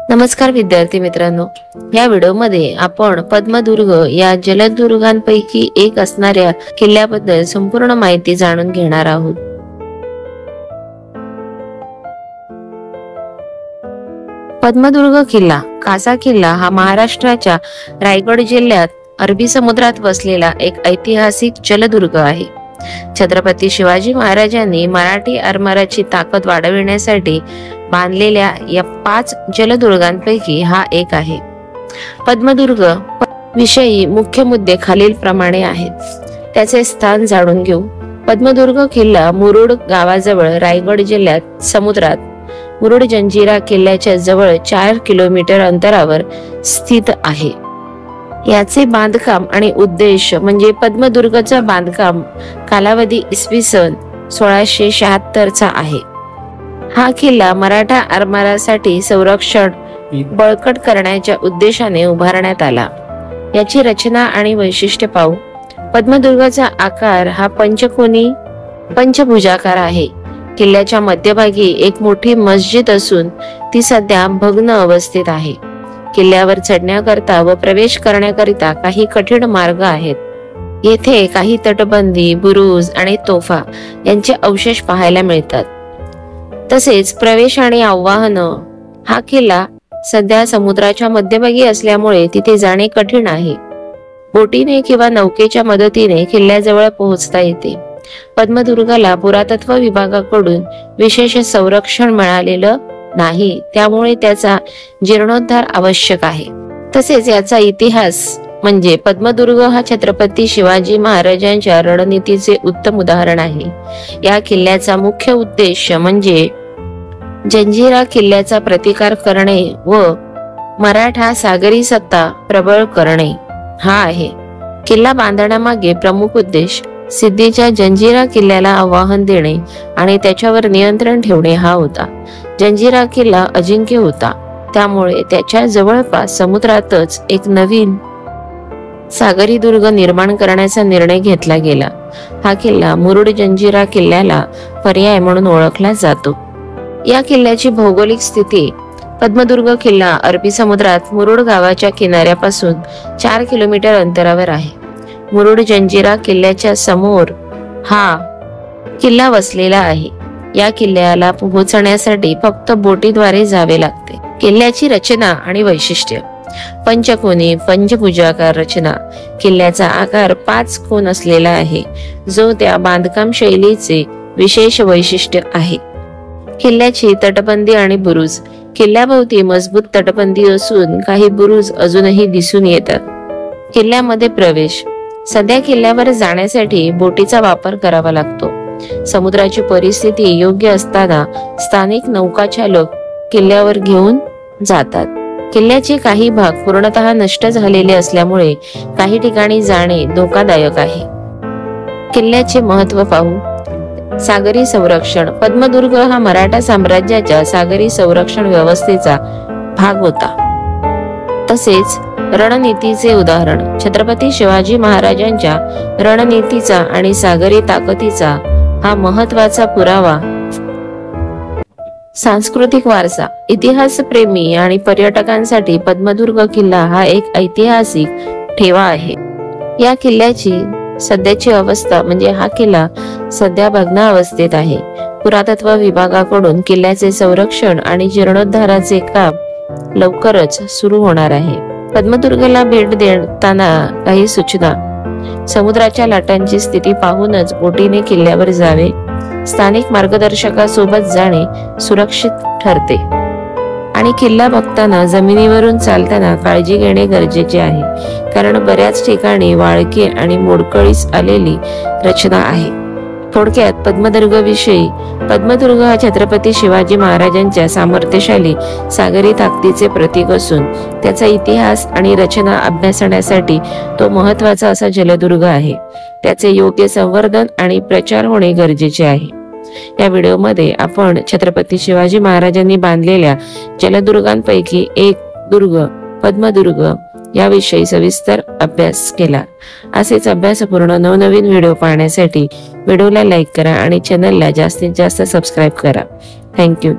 नमस्कार विद्यार्थी मित्रांनो, या व्हिडिओमध्ये आपण पद्मदुर्ग या जलदुर्गांपैकी एक असणाऱ्या किल्ल्याबद्दल संपूर्ण माहिती जाणून घेणार आहोत। पद्मदुर्ग किल्ला, कासा किल्ला हा महाराष्ट्राच्या रायगड जिल्ह्यात अरबी समुद्रात वसलेला एक ऐतिहासिक जलदुर्ग आहे। छत्रपती शिवाजी महाराजांनी मराठी आरमाराची ताकद वाढविण्यासाठी बांधलेल्या या 5 जलदुर्गांपैकी हा एक आहे। पद्मदुर्ग विषयी मुख्य मुद्दे खालील प्रमाणे आहेत। त्याचे स्थान जाणून घेऊ। पद्मदुर्ग किल्ला मुरुड गावाजवळ रायगड जिल्ह्यात समुद्रात मुरुड जंजिरा किल्ल्याच्या जवळ 4 किलोमीटर अंतरावर स्थित आहे। याचे बांधकाम आणि उद्देश म्हणजे पद्मदुर्गचा बांधकाम कालावधी इसवी सन 1676 चा आहे। हा किल्ला मराठा आरमारासाठी संरक्षण बळकट करण्याच्या उद्देशाने उभारण्यात आला। याची रचना आणि वैशिष्ट्य पाहू। पद्मदुर्गाचा आकार हा पंचकोनी पंचभुजाकार आहे। किल्ल्याच्या मध्यभागी एक मोठी मस्जिद असून ती सध्या भग्न अवस्थेत आहे। किल्ल्यावर चढण्याकरता व प्रवेश करण्याकरिता काही कठीण मार्ग आहेत। येथे काही तटबंदी, बुरुज आणि तोफा यांचे अवशेष पाहायला मिळतात। तसेच प्रवेश आणि आवाहन, हा किल्ला सध्या समुद्राच्या मध्यभागी असल्यामुळे तिथे जाणे कठीण आहे। बोटीने किंवा नौकेच्या मदतीने किल्ल्याजवळ पोहोचता येते। पद्मदुर्गाला पुरातत्व विभागाकडून विशेष संरक्षण मिळालेलं नाही, त्यामुळे त्याचा जीर्णोद्धार आवश्यक आहे। तसेच याचा इतिहास म्हणजे पद्मदुर्ग हा छत्रपती शिवाजी महाराजांच्या रणनीतीचे उत्तम उदाहरण आहे। या किल्ल्याचा मुख्य उद्देश म्हणजे जंजिरा किल्ल्याचा प्रतिकार करणे व मराठा सागरी सत्ता प्रबळ करणे हा आहे। किल्ला बांधण्यामागे प्रमुख उद्देश सिद्धीच्या जंजिरा किल्ल्याला आव्हान देणे आणि त्याच्यावर नियंत्रण ठेवणे हा होता। जंजिरा किल्ला अजिंक्य होता, त्यामुळे त्याच्या जवळपास समुद्रातच एक नवीन सागरी दुर्ग निर्माण करण्याचा निर्णय घेतला गेला। हा किल्ला मुरुड जंजिरा किल्ल्याला पर्याय म्हणून ओळखला जातो। या किल्ल्याची भौगोलिक स्थिती: पद्मदुर्ग किल्ला अरबी समुद्रात मुरुड गावाच्या किनाऱ्यापासून 4 किलोमीटर अंतरावर आहे। मुरुड जंजिरा किल्ल्याच्या समोर हा किल्ला वसलेला आहे। या किल्ल्याला पोहोचण्यासाठी फक्त बोटीद्वारे जावे लागते। किल्ल्याची रचना आणि वैशिष्ट्य: पंचकोनी पंचभुजाकार रचना। किल्ल्याचा आकार 5 कोन असलेला आहे, जो त्या बांधकाम शैलीचे विशेष वैशिष्ट्य आहे। किल्ल्याची तटबंदी आणि बुरुज: किल्ल्याभोवती मजबूत तटबंदी असून काही बुरुज अजूनही दिसून येतात। किल्ल्यामध्ये प्रवेश: सध्या किल्ल्यावर जाण्यासाठी बोटीचा वापर करावा लागतो। समुद्राची परिस्थिती योग्य असताना स्थानिक नौकाचालक किल्ल्यावर घेऊन जातात। किल्ल्याचे काही भाग पूर्णतः नष्ट झालेले असल्यामुळे काही ठिकाणी जाणे धोकादायक आहे। किल्ल्याचे महत्त्व पाहू। सागरी संरक्षण: पद्मदुर्ग हा मराठा साम्राज्याच्या सागरी संरक्षण व्यवस्थेचा भाग होता। तसेच रणनीतीचे उदाहरण: छत्रपती शिवाजी महाराजांच्या रणनीतीचा आणि सागरी ताकदीचा हा महत्त्वाचा पुरावा। सांस्कृतिक वारसा: इतिहासप्रेमी आणि पर्यटकांसाठी पद्मदुर्ग किल्ला हा एक ऐतिहासिक ठेवा आहे। या किल्ल्याची सध्याची अवस्था म्हणजे हा किल्ला सध्या भग्न अवस्थेत आहे। पुरातत्व विभागाकडून किल्ल्याचे संरक्षण आणि जीर्णोद्धाराचे काम लवकरच सुरू होणार आहे। पद्मदुर्गला भेट देताना काही सूचना: समुद्राच्या लाटांची स्थिती पाहूनच बोटीने किल्ल्यावर जावे। स्थानिक मार्गदर्शकासोबत जाणे सुरक्षित ठरते आणि किल्ला बघताना जमिनीवरून चालताना काळजी घेणे गरजेचे आहे, कारण बऱ्याच ठिकाणी वाळके आणि मोडकळीस आलेली रचना आहे। थोडक्यात पद्मदुर्ग विषयी: पद्मदुर्ग हा छत्रपती शिवाजी महाराजांच्या सामर्थ्यशाली सागरी ताकदीचे प्रतीक असून त्याचा इतिहास आणि रचना अभ्यासण्यासाठी तो महत्त्वाचा असा जलदुर्ग आहे। त्याचे योग्य संवर्धन आणि प्रचार होणे गरजेचे आहे। या व्हिडिओमध्ये आपण छत्रपती शिवाजी महाराजांनी बांधलेल्या जलदुर्गांपैकी एक दुर्ग पद्मदुर्ग याविषयी सविस्तर अभ्यास केला। असेच अभ्यासपूर्ण नवनवीन व्हिडिओ पाहण्यासाठी व्हिडिओला लाईक करा आणि चॅनलला जास्तीत जास्त सबस्क्राईब करा। थँक्यू।